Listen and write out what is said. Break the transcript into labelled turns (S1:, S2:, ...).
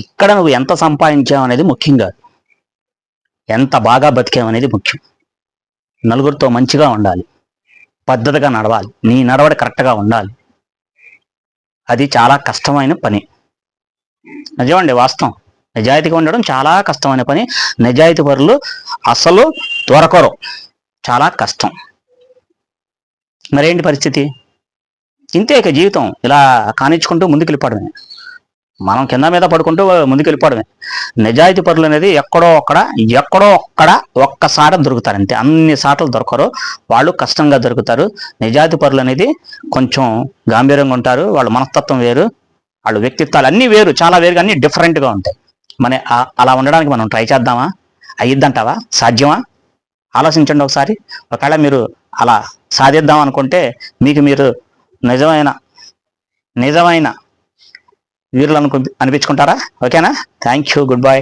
S1: ఇక్కడ నువ్వు ఎంత సంపాదించావు అనేది ముఖ్యం కాదు, ఎంత బాగా బతికావు అనేది ముఖ్యం. నలుగురితో మంచిగా ఉండాలి, పద్ధతిగా నడవాలి, నీ నడవడి కరెక్ట్గా ఉండాలి. అది చాలా కష్టమైన పని. నిజమండి, వాస్తవం. నిజాయితీగా ఉండడం చాలా కష్టమైన పని. నిజాయితీ పరులు అసలు దొరకరు, చాలా కష్టం. మరేంటి పరిస్థితి? ఇంతే ఇక జీవితం, ఇలా కానిచ్చుకుంటూ ముందుకు వెళ్ళిపోవడమే. మనం కింద మీద పడుకుంటూ ముందుకు వెళ్ళిపోవడమే. నిజాయితీ పరులు అనేది ఎక్కడో ఒక్కడ ఒక్కసారి దొరుకుతారు అంతే, అన్ని సార్లు దొరకరు. వాళ్ళు కష్టంగా దొరుకుతారు. నిజాయితీ పరులు అనేది కొంచెం గాంభీర్యంగా ఉంటారు, వాళ్ళ మనస్తత్వం వేరు, వాళ్ళ వ్యక్తిత్వాలు అన్నీ వేరు, చాలా వేరుగా అన్నీ డిఫరెంట్గా ఉంటాయి. అలా ఉండడానికి మనం ట్రై చేద్దామా? అయ్యిద్దంటావా? సాధ్యమా? ఆలోచించండి ఒకసారి. ఒకవేళ మీరు అలా సాధిద్దాం అనుకుంటే మీకు మీరు నిజమైన వీరులు అనిపించుకుంటారా? ఓకేనా? Thank you, good bye.